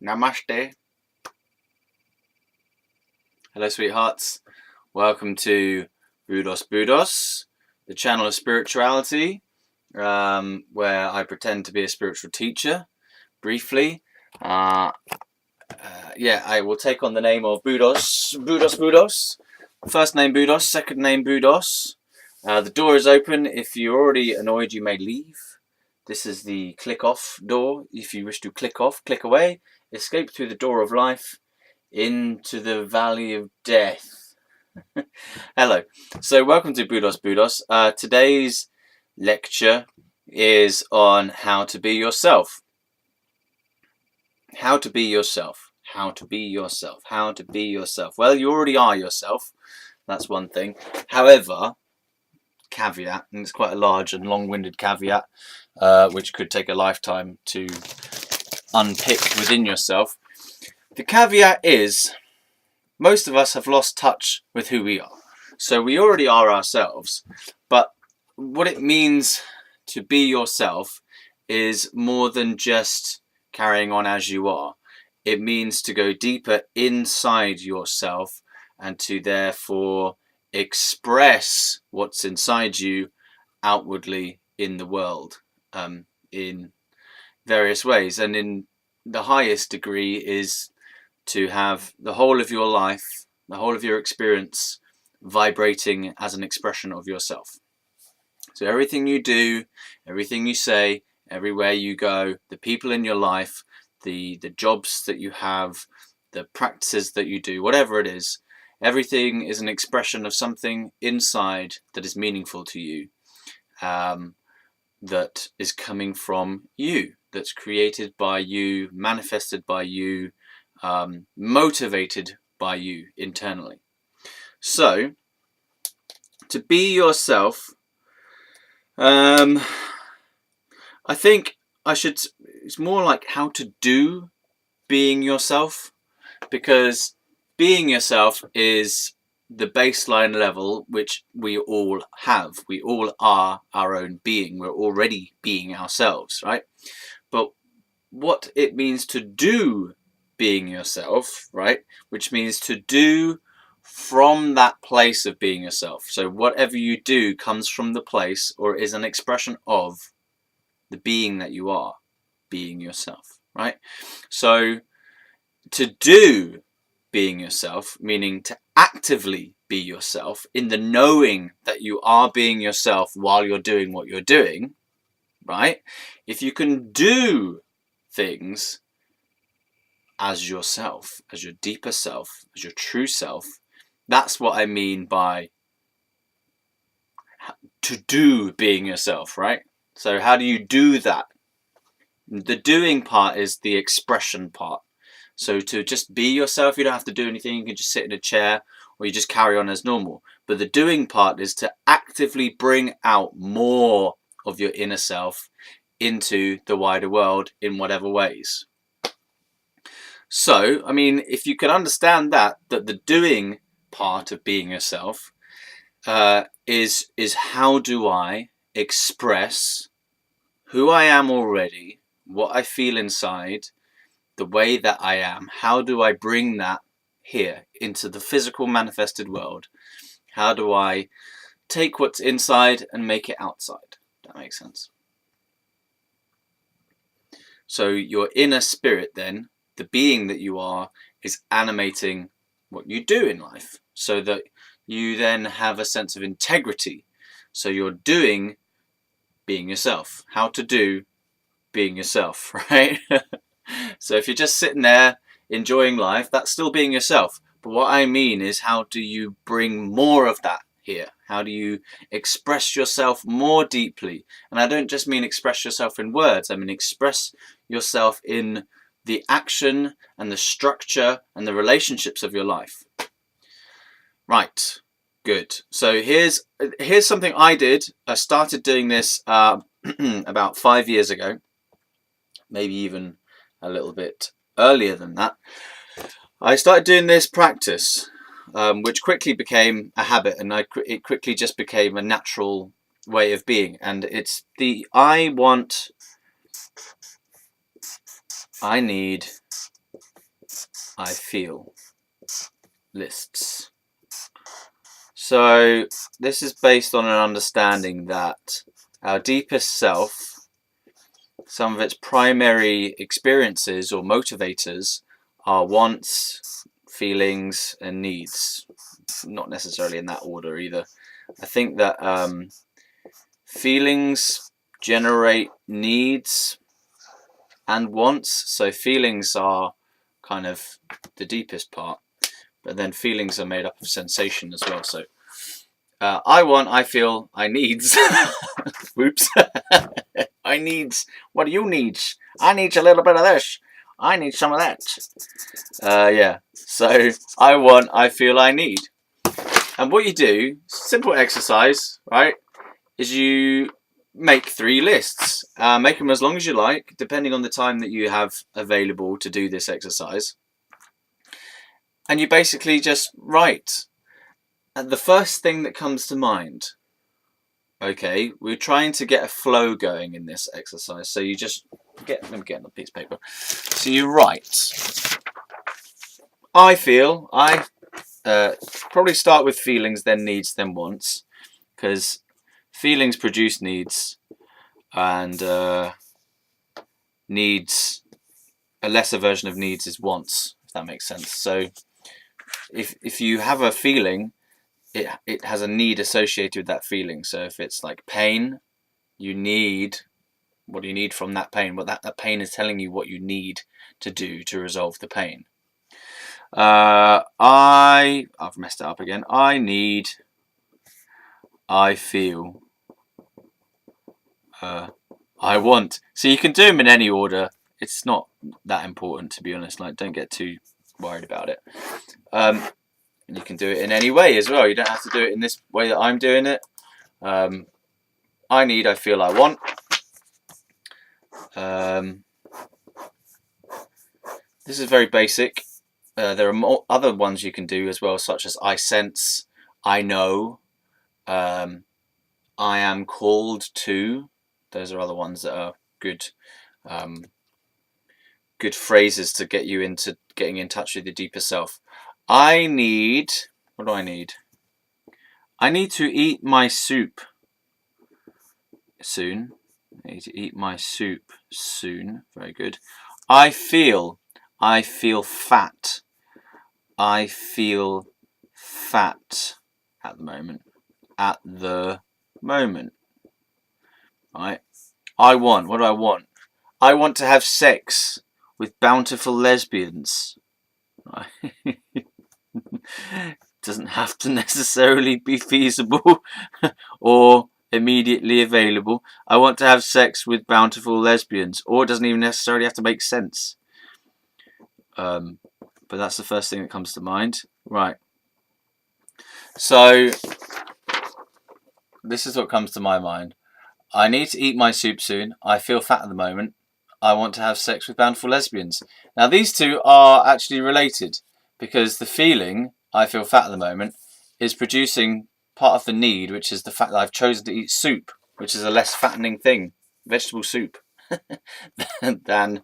Namaste. Hello, sweethearts. Welcome to Budos, the channel of spirituality, where I pretend to be a spiritual teacher, briefly. I will take on the name of Budos. First name Budos, second name Budos. The door is open. If you're already annoyed, you may leave. This is the click off door. If you wish to click off, click away. Escape through the door of life into the valley of death. Hello. So welcome to Budos. Today's lecture is on how to be yourself. How to be yourself. How to be yourself. How to be yourself. Well, you already are yourself. That's one thing. However, caveat, and it's quite a large and long-winded caveat, which could take a lifetime to unpick within yourself. The caveat is, most of us have lost touch with who we are. So we already are ourselves, but what it means to be yourself is more than just carrying on as you are. It means to go deeper inside yourself and to therefore express what's inside you outwardly in the world, in various ways. And in the highest degree is to have the whole of your life, the whole of your experience vibrating as an expression of yourself. So everything you do, everything you say, everywhere you go, the people in your life, the jobs that you have, the practices that you do, whatever it is, everything is an expression of something inside that is meaningful to you, that is coming from you, that's created by you, manifested by you, motivated by you internally. So, to be yourself, I think it's more like how to do being yourself, because being yourself is the baseline level which we all have. We all are our own being. We're already being ourselves, right? But what it means to do being yourself, right, which means to do from that place of being yourself. So whatever you do comes from the place or is an expression of the being that you are, being yourself, right? So to do being yourself, meaning to actively be yourself in the knowing that you are being yourself while you're doing what you're doing, right? If you can do things as yourself, as your deeper self, as your true self, that's what I mean by to do being yourself, right? So how do you do that? The doing part is the expression part. So to just be yourself, you don't have to do anything. You can just sit in a chair or you just carry on as normal. But the doing part is to actively bring out more of your inner self into the wider world in whatever ways. So, I mean, if you can understand that the doing part of being yourself is how do I express who I am already, what I feel inside, the way that I am. How do I bring that here into the physical manifested world? How do I take what's inside and make it outside? That makes sense. So your inner spirit then, the being that you are, is animating what you do in life so that you then have a sense of integrity. So you're doing being yourself. How to do being yourself, right? So if you're just sitting there enjoying life, that's still being yourself. But what I mean is, how do you bring more of that here? How do you express yourself more deeply? And I don't just mean express yourself in words. I mean express yourself in the action and the structure and the relationships of your life. Right, good. So here's something I did. I started doing this about 5 years ago, maybe even a little bit earlier than that. I started doing this practice, which quickly became a habit, and it quickly just became a natural way of being. And it's the I need, I feel lists. So this is based on an understanding that our deepest self, some of its primary experiences or motivators are wants, feelings and needs. Not necessarily in that order either. I think that feelings generate needs and wants. So feelings are kind of the deepest part, but then feelings are made up of sensation as well. So I want, I feel, I needs. Whoops. I needs. What do you need? I need a little bit of this. I need some of that. Yeah. So I want, I feel, I need. And what you do, simple exercise, right, is you make 3 lists. Make them as long as you like, depending on the time that you have available to do this exercise. And you basically just write the first thing that comes to mind. Okay, we're trying to get a flow going in this exercise. So you just let me get a piece of paper. So you write, I feel, probably start with feelings, then needs, then wants, because feelings produce needs, and needs, a lesser version of needs is wants, if that makes sense. So if you have a feeling, it has a need associated with that feeling. So if it's like pain, you need, what do you need from that pain? Well, that pain is telling you what you need to do to resolve the pain. I've messed it up again. I need, I feel, I want. So you can do them in any order. It's not that important, to be honest. Like, don't get too worried about it. You can do it in any way as well. You don't have to do it in this way that I'm doing it. I need, I feel, I want. This is very basic. There are other ones you can do as well, such as I sense, I know, I am called to. Those are other ones that are good, good phrases to get you into getting in touch with your deeper self. I need, what do I need? I need to eat my soup soon. I need to eat my soup soon. Very good. I feel fat. I feel fat at the moment. At the moment. Right. I want, what do I want? I want to have sex with bountiful lesbians. Right. Doesn't have to necessarily be feasible or immediately available. I want to have sex with bountiful lesbians, or it doesn't even necessarily have to make sense. But that's the first thing that comes to mind. Right. So this is what comes to my mind. I need to eat my soup soon. I feel fat at the moment. I want to have sex with bountiful lesbians. Now these two are actually related, because the feeling, I feel fat at the moment, is producing part of the need, which is the fact that I've chosen to eat soup, which is a less fattening thing, vegetable soup, than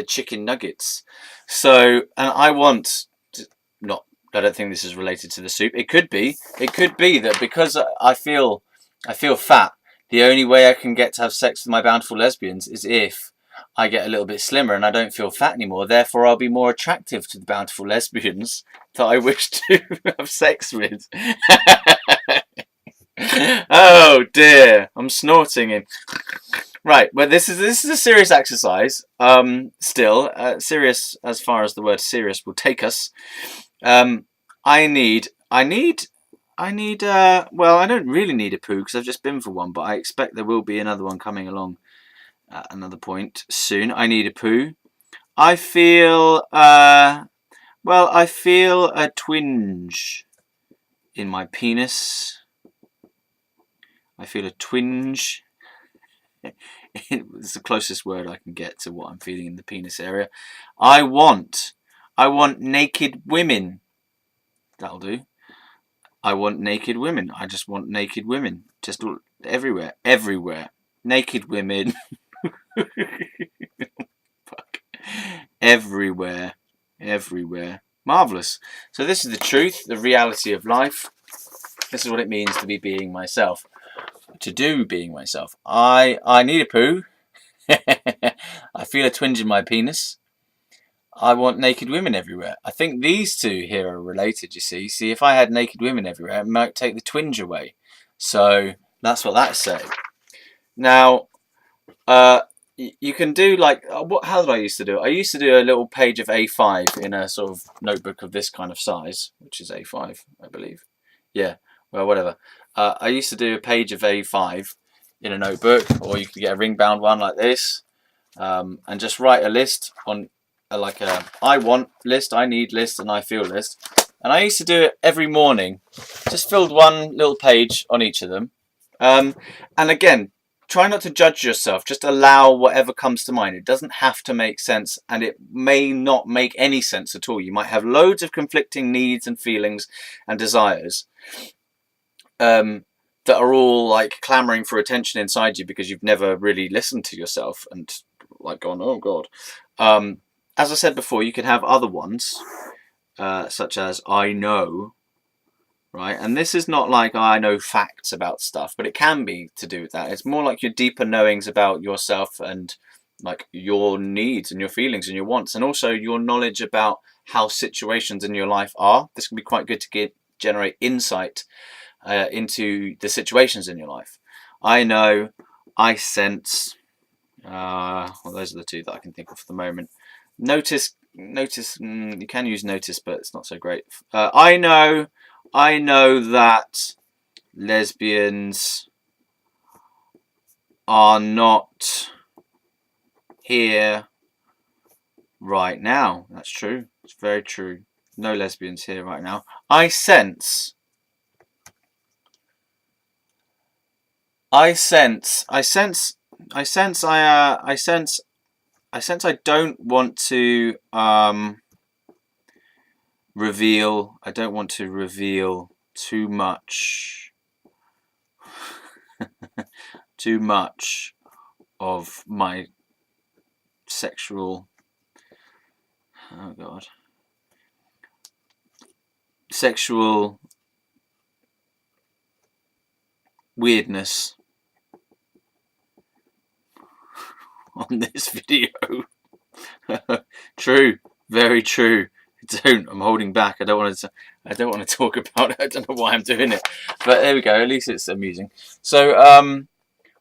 chicken nuggets. So, and I want to, I don't think this is related to the soup. It could be that because I feel fat, the only way I can get to have sex with my bountiful lesbians is if I get a little bit slimmer and I don't feel fat anymore. Therefore, I'll be more attractive to the bountiful lesbians that I wish to have sex with. Oh dear, I'm snorting in. Right, well, this is a serious exercise. Still serious as far as the word serious will take us. I need. Well, I don't really need a poo because I've just been for one, but I expect there will be another one coming along at another point soon. I need a poo. I feel, well, I feel a twinge in my penis. I feel a twinge. It's the closest word I can get to what I'm feeling in the penis area. I want naked women. That'll do. I want naked women. I just want naked women. Just everywhere. Everywhere. Naked women. Fuck. Everywhere. everywhere. Marvelous. So this is the truth, the reality of life. This is what it means to be being myself. To do being myself. I need a poo. I feel a twinge in my penis. I want naked women everywhere. I think these two here are related, you see. See, if I had naked women everywhere, it might take the twinge away. So that's what that's saying. Now, you can do like, how did I used to do it? I used to do a little page of A5 in a sort of notebook of this kind of size, which is A5, I believe. Yeah, well, whatever. I used to do a page of A5 in a notebook, or you could get a ring bound one like this, and just write a list on like a I want list, I need list, and I feel list. And I used to do it every morning, just filled one little page on each of them. And again, try not to judge yourself, just allow whatever comes to mind. It doesn't have to make sense, and it may not make any sense at all. You might have loads of conflicting needs and feelings and desires that are all like clamoring for attention inside you because you've never really listened to yourself and like gone, oh God. As I said before, you can have other ones, such as I know, right? And this is not like I know facts about stuff, but it can be to do with that. It's more like your deeper knowings about yourself and like your needs and your feelings and your wants, and also your knowledge about how situations in your life are. This can be quite good to generate insight into the situations in your life. I know, I sense. Well, those are the two that I can think of for the moment. Notice. You can use notice, but it's not so great. I know that lesbians are not here right now. That's true. It's very true. No lesbians here right now. I sense I don't want to reveal. I don't want to reveal too much. Too much of my sexual. Oh God. Sexual weirdness on this video. True, very true. I'm holding back. I don't want to talk about it. I don't know why I'm doing it, but there we go. At least it's amusing. So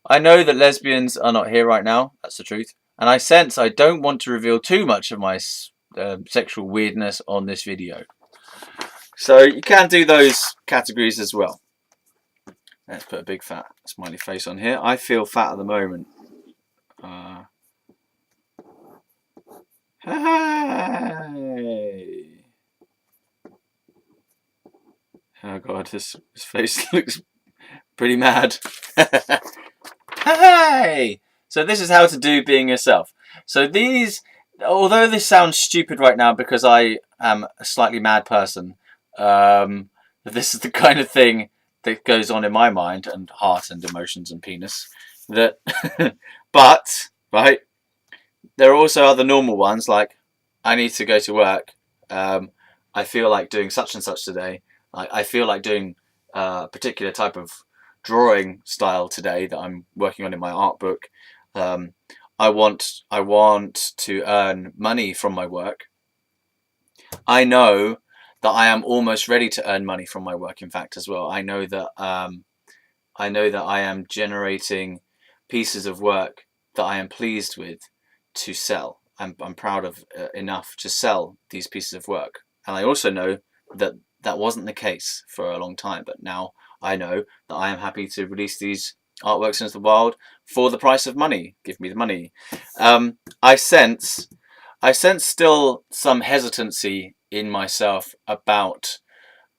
I know that lesbians are not here right now. That's the truth. And I sense I don't want to reveal too much of my sexual weirdness on this video. So you can do those categories as well. Let's put a big fat smiley face on here. I feel fat at the moment. Hey. Oh God, this face looks pretty mad. Hey! So this is how to do being yourself. So these, although this sounds stupid right now because I am a slightly mad person, this is the kind of thing that goes on in my mind and heart and emotions and penis. That, but right, there are also other normal ones like I need to go to work. I feel like doing such and such today. I feel like doing a particular type of drawing style today that I'm working on in my art book. I want to earn money from my work. I know that I am almost ready to earn money from my work. In fact, as well, I know that I am generating pieces of work that I am pleased with to sell. I'm proud of enough to sell these pieces of work, and I also know that that wasn't the case for a long time. But now I know that I am happy to release these artworks into the world for the price of money. Give me the money. I sense still some hesitancy in myself about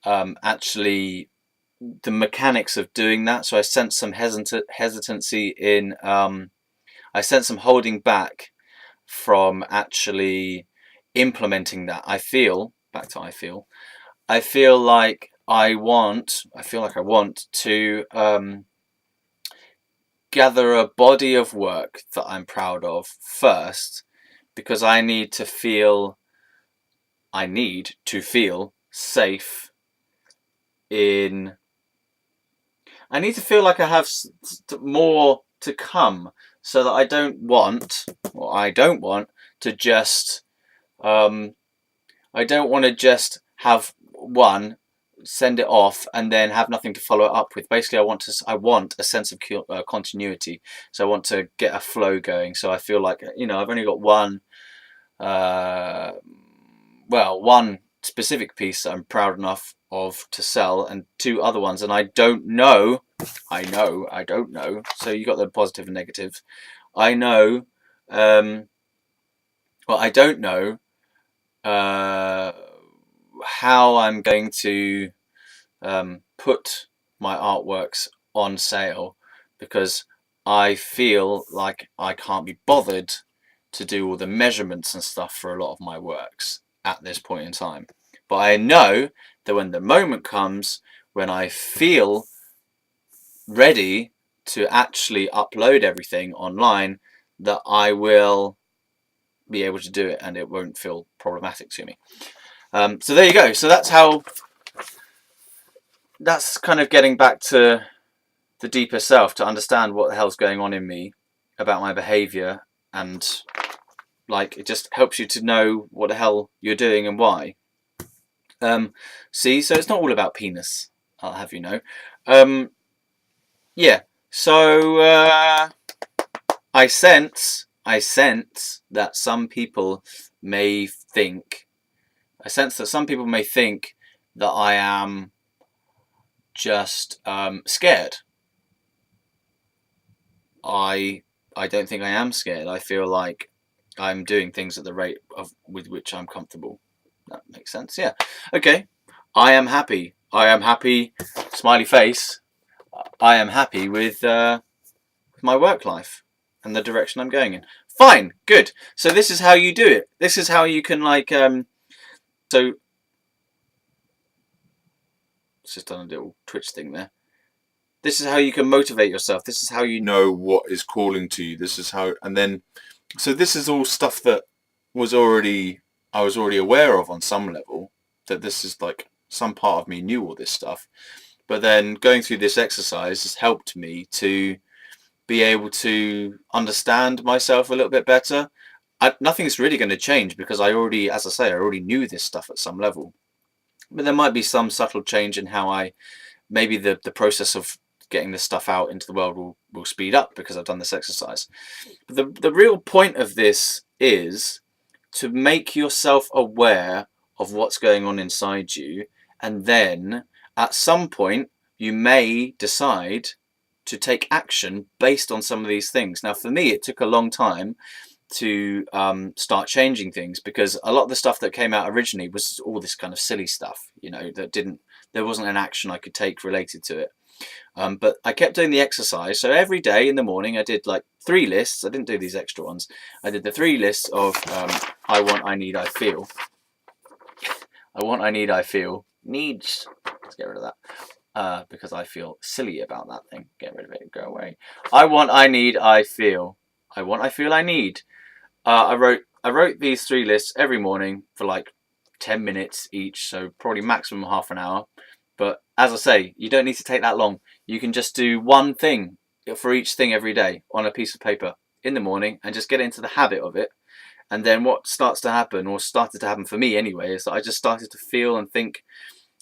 actually the mechanics of doing that. So I sense some hesitancy in. I sense some holding back from actually implementing that. I feel like I want to gather a body of work that I'm proud of first, because I need to feel I need to feel safe in... I need to feel like I have more to come, so that I don't want to just... I don't want to just have one, send it off, and then have nothing to follow it up with. Basically, I want a sense of continuity. So I want to get a flow going. So I feel like, you know, I've only got one specific piece that I'm proud enough of to sell, and 2 other ones, and I don't know. I don't know. So you got the positive and negative. I know. I don't know how I'm going to put my artworks on sale, because I feel like I can't be bothered to do all the measurements and stuff for a lot of my works at this point in time. But I know that when the moment comes when I feel ready to actually upload everything online, that I will be able to do it and it won't feel problematic to me. So there you go. So that's kind of getting back to the deeper self, to understand what the hell's going on in me about my behavior, and like, it just helps you to know what the hell you're doing and why. See, so it's not all about penis, I'll have you know. Yeah, so I sense that some people may think that I am just scared. I don't think I am scared. I feel like I'm doing things at the rate with which I'm comfortable. That makes sense. Yeah. Okay. I am happy. Smiley face. I am happy with my work life and the direction I'm going in. Fine. Good. So this is how you do it. This is how you can, like, so it's just done a little Twitch thing there. This is how you can motivate yourself. This is how you know what is calling to you. This is how, and then, so this is all stuff that I was already aware of on some level, that this is like, some part of me knew all this stuff. But then going through this exercise has helped me to be able to understand myself a little bit better. Nothing's really going to change, because I already knew this stuff at some level. But there might be some subtle change in how maybe the process of getting this stuff out into the world will speed up because I've done this exercise. But the real point of this is to make yourself aware of what's going on inside you, and then at some point you may decide to take action based on some of these things. Now, for me, it took a long time to start changing things, because a lot of the stuff that came out originally was all this kind of silly stuff, you know, there wasn't an action I could take related to it. But I kept doing the exercise. So every day in the morning I did like 3 lists. I didn't do these extra ones. I did the 3 lists of I want, I need, I feel. I want, I need, I feel. Needs. Let's get rid of that. Because I feel silly about that thing. Get rid of it. Go away. I want, I need, I feel. I want, I feel, I need. I wrote these 3 lists every morning for like 10 minutes each. So probably maximum half an hour. But as I say, you don't need to take that long. You can just do one thing for each thing every day on a piece of paper in the morning, and just get into the habit of it. And then what starts to happen, or started to happen for me anyway, is that I just started to feel and think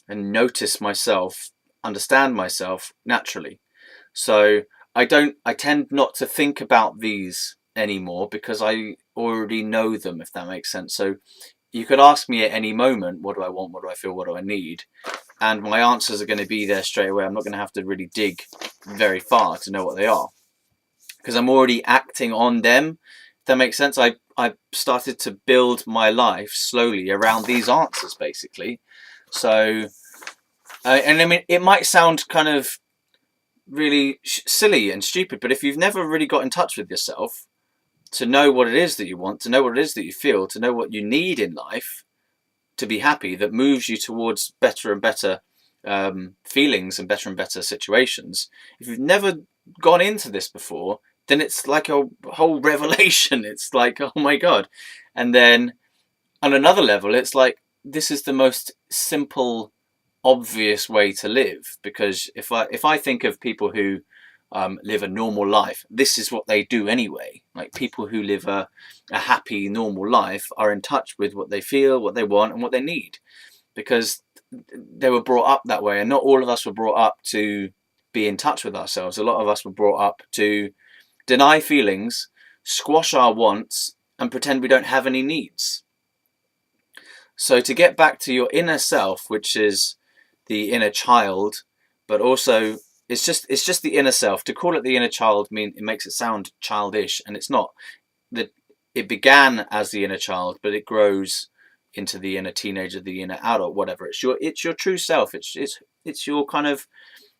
and notice myself, understand myself naturally. So I tend not to think about these anymore, because I already know them, if that makes sense. So you could ask me at any moment, what do I want, what do I feel, what do I need? And my answers are going to be there straight away. I'm not going to have to really dig very far to know what they are, because I'm already acting on them. If that makes sense. I started to build my life slowly around these answers, basically. So, and I mean, it might sound kind of really silly and stupid, but if you've never really got in touch with yourself to know what it is that you want, to know what it is that you feel, to know what you need in life to be happy, that moves you towards better and better feelings and better situations. If you've never gone into this before, then it's like a whole revelation. It's like, oh my God. And then on another level, it's like this is the most simple, obvious way to live, because if I think of people who live a normal life, this is what they do anyway. Like, people who live a happy, normal life are in touch with what they feel, what they want, and what they need, because they were brought up that way. And not all of us were brought up to be in touch with ourselves. A lot of us were brought up to deny feelings, squash our wants, and pretend we don't have any needs. So to get back to your inner self, which is the inner child, but also it's just the inner self. To call it the inner child it makes it sound childish, and it's not. That it began as the inner child, but it grows into the inner teenager, the inner adult, whatever. It's your true self. It's your kind of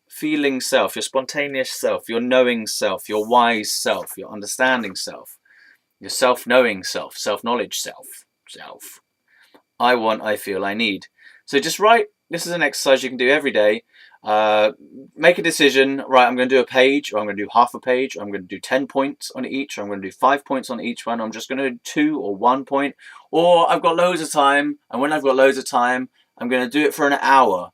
feeling self, your spontaneous self, your knowing self, your wise self, your understanding self, your self-knowing self, self-knowledge self. I want, I feel, I need. So just write. This is an exercise you can do every day. Make a decision. Right, I'm going to do a page, or I'm going to do half a page, or I'm going to do 10 points on each, or I'm going to do 5 points on each one. I'm just going to do 2 or 1 point. Or I've got loads of time, and when I've got loads of time, I'm going to do it for an hour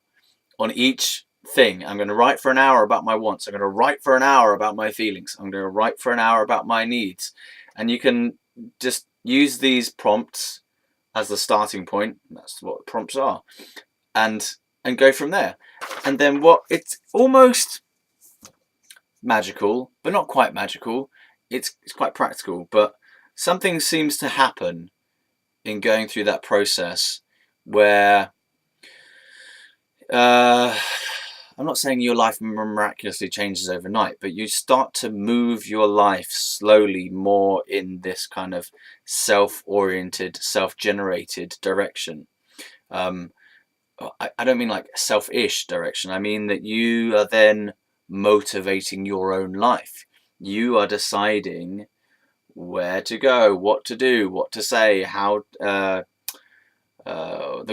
on each thing. I'm going to write for an hour about my wants. I'm going to write for an hour about my feelings. I'm going to write for an hour about my needs. And you can just use these prompts as the starting point. That's what prompts are, and go from there. And then it's almost magical, but not quite magical. It's quite practical, but something seems to happen in going through that process where I'm not saying your life miraculously changes overnight, but you start to move your life slowly more in this kind of self-oriented, self-generated direction. I don't mean like selfish direction. I mean that you are then motivating your own life. You are deciding where to go, what to do, what to say, how the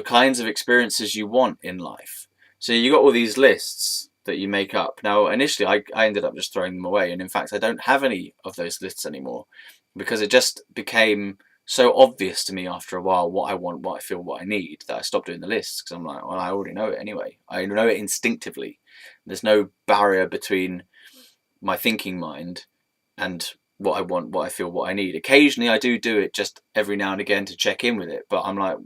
kinds of experiences you want in life. So you got all these lists that you make up. Now, initially, I ended up just throwing them away, and in fact, I don't have any of those lists anymore, because it just became so obvious to me after a while what I want, what I feel, what I need, that I stopped doing the lists, because I'm like, well, I already know it anyway. I know it instinctively. There's no barrier between my thinking mind and what I want, what I feel, what I need. Occasionally, I do it just every now and again to check in with it, but I'm like,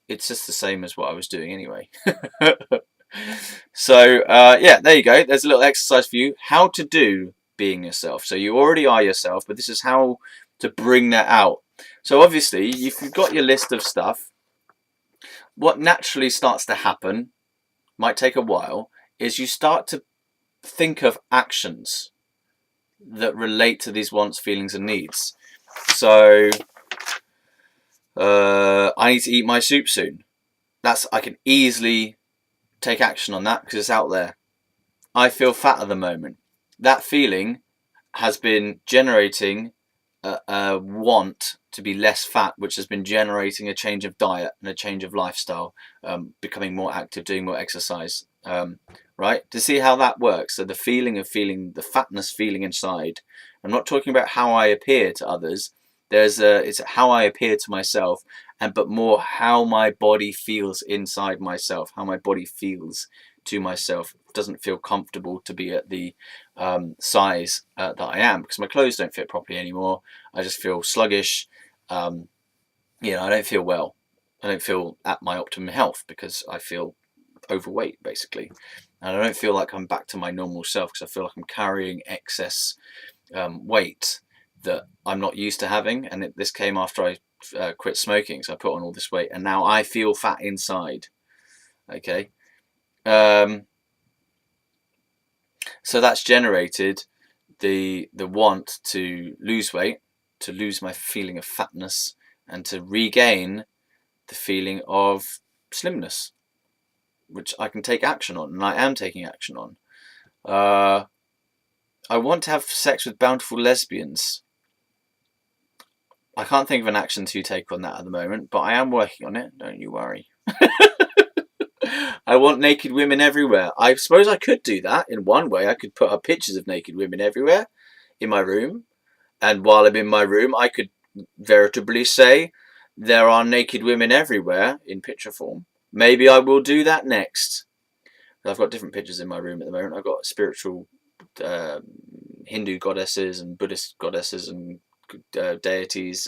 it's just the same as what I was doing anyway. So yeah, there you go. There's a little exercise for you, how to do being yourself. So you already are yourself, but this is how to bring that out. So obviously, if you've got your list of stuff, what naturally starts to happen, might take a while, is you start to think of actions that relate to these wants, feelings, and needs. So I need to eat my soup soon. I can easily take action on that because it's out there. I feel fat at the moment. That feeling has been generating a want to be less fat, which has been generating a change of diet and a change of lifestyle, becoming more active, doing more exercise, right? To see how that works. So the feeling of feeling the fatness feeling inside. I'm not talking about how I appear to others. It's how I appear to myself, but more how my body feels inside myself, how my body feels to myself. It doesn't feel comfortable to be at the size that I am, because my clothes don't fit properly anymore. I just feel sluggish. I don't feel well. I don't feel at my optimum health because I feel overweight, basically. And I don't feel like I'm back to my normal self because I feel like I'm carrying excess weight that I'm not used to having. And this came after I quit smoking, so I put on all this weight, and now I feel fat inside. Okay. So that's generated the want to lose weight, to lose my feeling of fatness, and to regain the feeling of slimness, which I can take action on, and I am taking action on. I want to have sex with bountiful lesbians. I can't think of an action to take on that at the moment, but I am working on it, don't you worry. I want naked women everywhere. I suppose I could do that in one way. I could put up pictures of naked women everywhere in my room, and while I'm in my room, I could veritably say, there are naked women everywhere in picture form. Maybe I will do that next. I've got different pictures in my room at the moment. I've got spiritual Hindu goddesses and Buddhist goddesses and deities,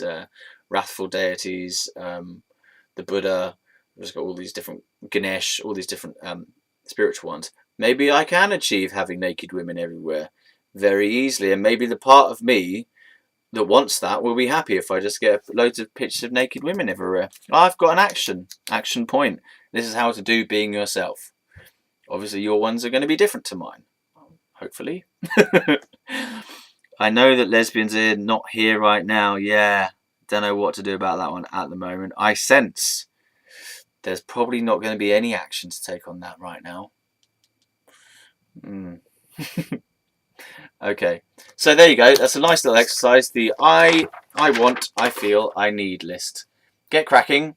wrathful deities, the Buddha. I've just got all these different Ganesh, all these different spiritual ones. Maybe I can achieve having naked women everywhere very easily, and maybe the part of me that wants that will be happy if I just get loads of pictures of naked women everywhere. I've got an action point. This is how to do being yourself. Obviously your ones are going to be different to mine, hopefully. I know that lesbians are not here right now. Yeah, don't know what to do about that one at the moment. I sense there's probably not going to be any action to take on that right now. Okay, so there you go. That's a nice little exercise. The I want, I feel, I need list. Get cracking,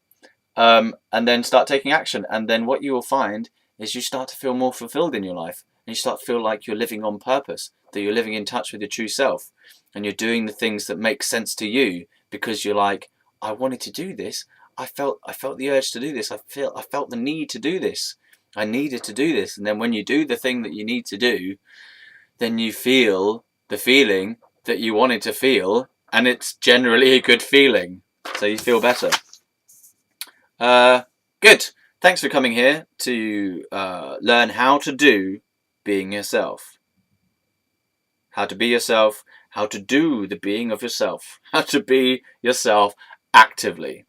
and then start taking action. And then what you will find is you start to feel more fulfilled in your life. And you start to feel like you're living on purpose, that you're living in touch with your true self. And you're doing the things that make sense to you because you're like, I wanted to do this. I felt the urge to do this. I felt the need to do this. I needed to do this. And then when you do the thing that you need to do, then you feel the feeling that you wanted to feel, and it's generally a good feeling. So you feel better. Good. Thanks for coming here to learn how to do being yourself. How to be yourself, how to do the being of yourself, how to be yourself actively.